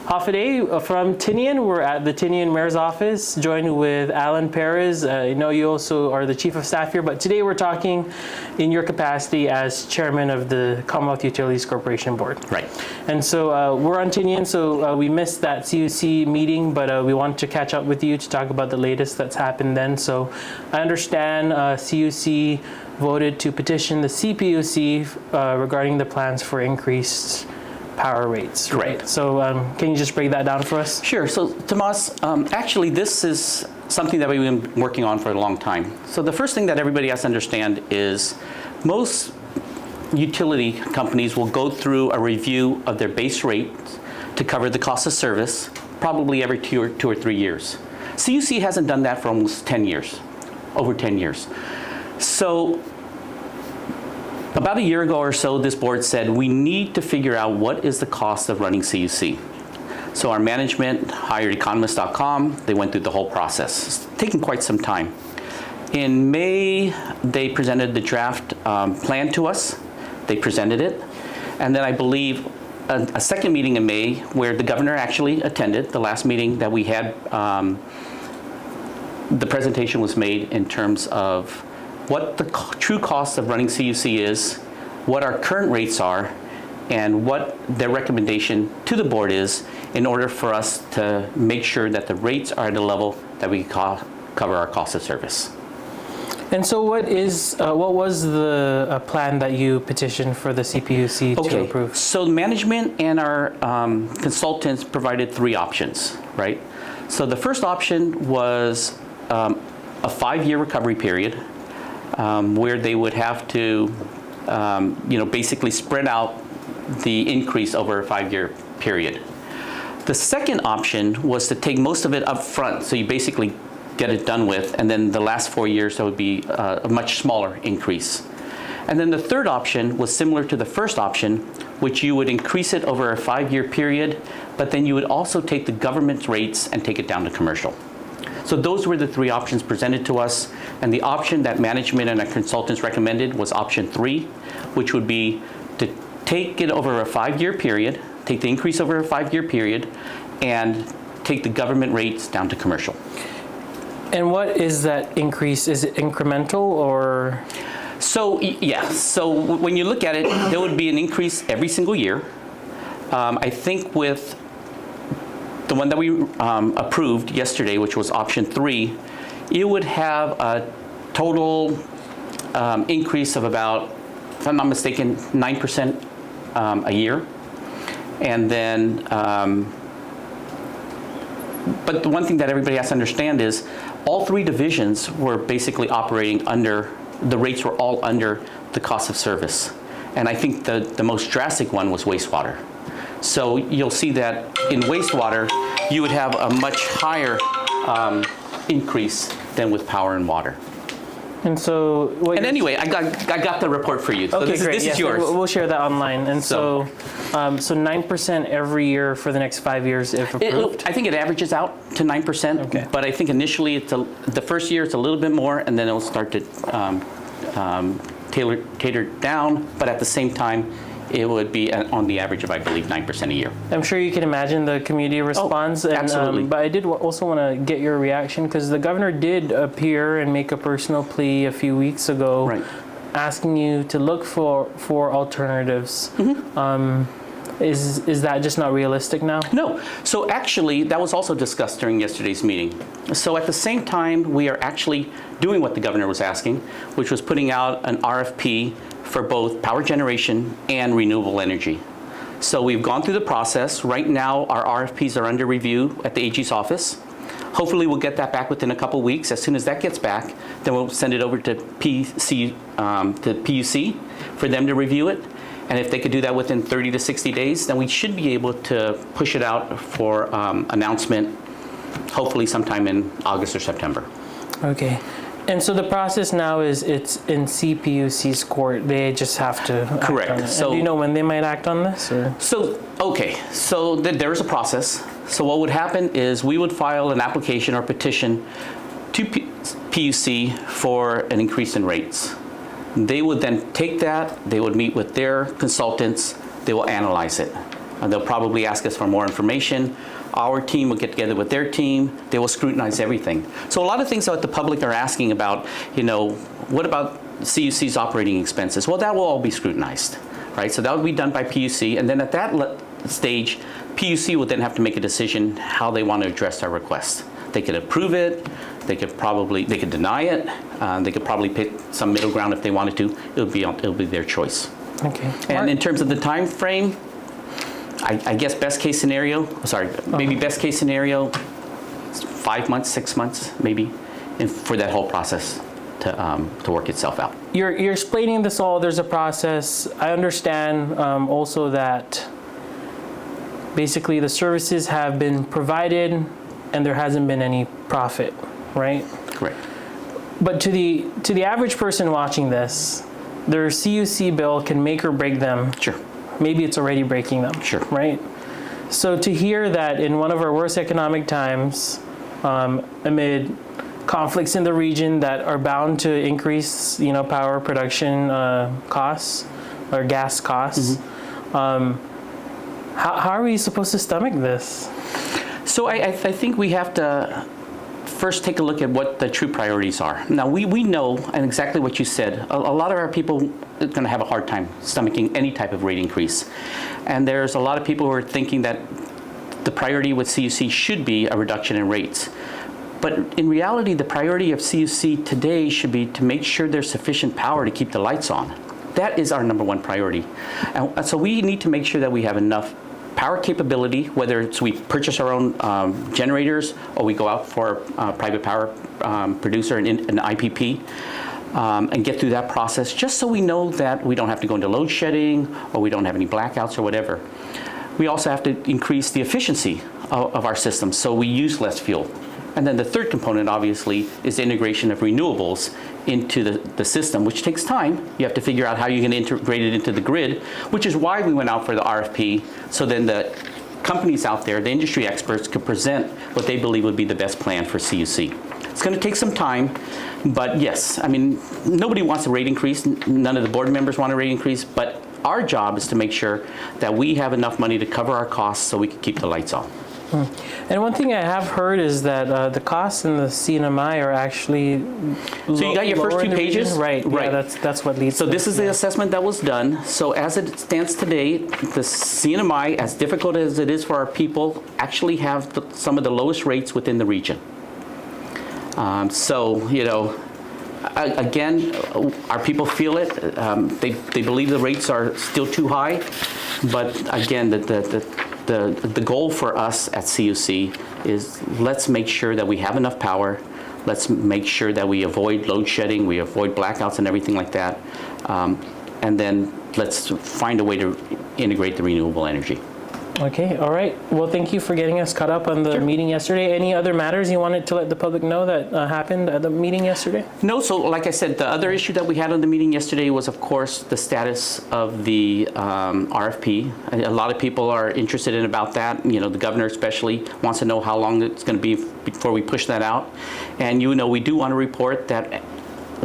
Today from Tinian. We're at the Tinian Mayor's office, joined with Allen Perez. I know you also are the Chief of Staff here, but today we're talking in your capacity as Chairman of the Commonwealth Utilities Corporation Board. Right. And so we're on Tinian, so we missed that CUC meeting, but we wanted to catch up with you to talk about the latest that's happened then. So I understand CUC voted to petition the CPUC regarding the plans for increased power rates. Correct. Right? So can you just break that down for us? Sure. So, Tomas, actually, this is something that we've been working on for a long time. So the first thing that everybody has to understand is most utility companies will go through a review of their base rate to cover the cost of service, probably every two or 3 years. CUC hasn't done that for almost 10 years, over 10 years. So about a year ago or so, this board said we need to figure out what is the cost of running CUC. So our management hired economist.com. They went through the whole process. It's taken quite some time. In May, they presented the draft plan to us. They presented it. And then I believe a second meeting in May where the governor actually attended, the last meeting that we had, the presentation was made in terms of what the true cost of running CUC is, what our current rates are, and what their recommendation to the board is in order for us to make sure that the rates are at a level that we cover our cost of service. And so what was the plan that you petitioned for the CPUC to approve? So management and our consultants provided 3 options, right? So the first option was a 5-year recovery period, where they would have to, basically spread out the increase over a 5-year period. The second option was to take most of it up front, so you basically get it done with, and then the last 4 years, there would be a much smaller increase. And then the third option was similar to the first option, which you would increase it over a 5-year period, but then you would also take the government's rates and take it down to commercial. So those were the 3 options presented to us, and the option that management and our consultants recommended was option 3, which would be to take it over a 5-year period, take the increase over a 5-year period, and take the government rates down to commercial. And what is that increase? Is it incremental or? So yeah, so when you look at it, there would be an increase every single year. I think with the one that we approved yesterday, which was option 3, it would have a total increase of about, if I'm not mistaken, 9% a year. And then, but the one thing that everybody has to understand is all 3 divisions were basically operating under, the rates were all under the cost of service. And I think the most drastic one was wastewater. So you'll see that in wastewater, you would have a much higher increase than with power and water. And so, anyway, I got the report for you. So okay, this is yours. We'll share that online. And so 9% every year for the next 5 years if approved? I think it averages out to 9%. Okay. But I think initially, the first year it's a little bit more, and then it'll start to taper down. But at the same time, it would be on the average of, I believe, 9% a year. I'm sure you can imagine the community response. Oh, absolutely. But I did also want to get your reaction, because the governor did appear and make a personal plea a few weeks ago, right, asking you to look for alternatives. Mm-hmm. Is that just not realistic now? No. So actually, that was also discussed during yesterday's meeting. So at the same time, we are actually doing what the governor was asking, which was putting out an RFP for both power generation and renewable energy. So we've gone through the process. Right now, our RFPs are under review at the AG's office. Hopefully, we'll get that back within a couple weeks. As soon as that gets back, then we'll send it over to PUC for them to review it. And if they could do that within 30 to 60 days, then we should be able to push it out for announcement, hopefully sometime in August or September. Okay. And so the process now is it's in CPUC's court. They just have to Correct. act on it. So, and do you know when they might act on this? Or? So there's a process. So what would happen is we would file an application or petition to PUC for an increase in rates. They would then take that, they would meet with their consultants, they will analyze it. They'll probably ask us for more information. Our team will get together with their team. They will scrutinize everything. So a lot of things that the public are asking about, what about CUC's operating expenses? Well, that will all be scrutinized, right? So that will be done by PUC. And then at that stage, PUC will then have to make a decision how they want to address our request. They could approve it. They could deny it. They could probably pick some middle ground if they wanted to. It'll be their choice. Okay. And in terms of the time frame, I guess best case scenario, best case scenario, 5 months, 6 months, maybe, and for that whole process to work itself out. You're explaining this all. There's a process. I understand also that basically the services have been provided and there hasn't been any profit, right? Correct. But to the average person watching this, their CUC bill can make or break them. Sure. Maybe it's already breaking them. Sure. Right? So to hear that in one of our worst economic times, amid conflicts in the region that are bound to increase, power production costs or gas costs, how are we supposed to stomach this? So I think we have to first take a look at what the true priorities are. Now, we know, and exactly what you said, a lot of our people are going to have a hard time stomaching any type of rate increase. And there's a lot of people who are thinking that the priority with CUC should be a reduction in rates. But in reality, the priority of CUC today should be to make sure there's sufficient power to keep the lights on. That is our number one priority. And so we need to make sure that we have enough power capability, whether it's we purchase our own generators or we go out for a private power producer, an IPP, and get through that process, just so we know that we don't have to go into load shedding or we don't have any blackouts or whatever. We also have to increase the efficiency of our system so we use less fuel. And then the third component, obviously, is the integration of renewables into the system, which takes time. You have to figure out how you're going to integrate it into the grid, which is why we went out for the RFP, so then the companies out there, the industry experts, could present what they believe would be the best plan for CUC. It's going to take some time, but yes, nobody wants a rate increase. None of the board members want a rate increase, but our job is to make sure that we have enough money to cover our costs so we can keep the lights on. And one thing I have heard is that the costs in the CNMI are actually So you got your first 2 pages? Right. Yeah, that's what leads So to this is the assessment that was done. So as it stands today, the CNMI, as difficult as it is for our people, actually have some of the lowest rates within the region. Again, our people feel it. They believe the rates are still too high. But again, the goal for us at CUC is let's make sure that we have enough power. Let's make sure that we avoid load shedding, we avoid blackouts and everything like that. And then let's find a way to integrate the renewable energy. Okay, all right. Well, thank you for getting us caught up on the meeting yesterday. Any other matters you wanted to let the public know that happened at the meeting yesterday? No, so like I said, the other issue that we had on the meeting yesterday was, of course, the status of the RFP. A lot of people are interested in about that. The governor especially wants to know how long it's going to be before we push that out. And we do want to report that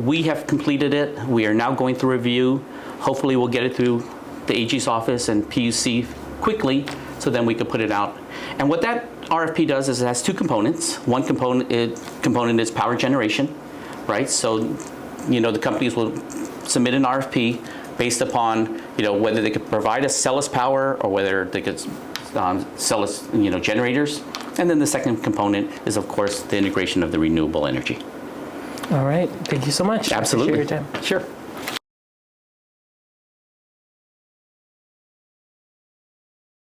we have completed it. We are now going through review. Hopefully we'll get it through the AG's office and PUC quickly, so then we could put it out. And what that RFP does is it has 2 components. One component is power generation, right? So, the companies will submit an RFP based upon, whether they could sell us power or whether they could sell us, generators. And then the second component is, of course, the integration of the renewable energy. All right. Thank you so much. Absolutely. I appreciate your time. Sure.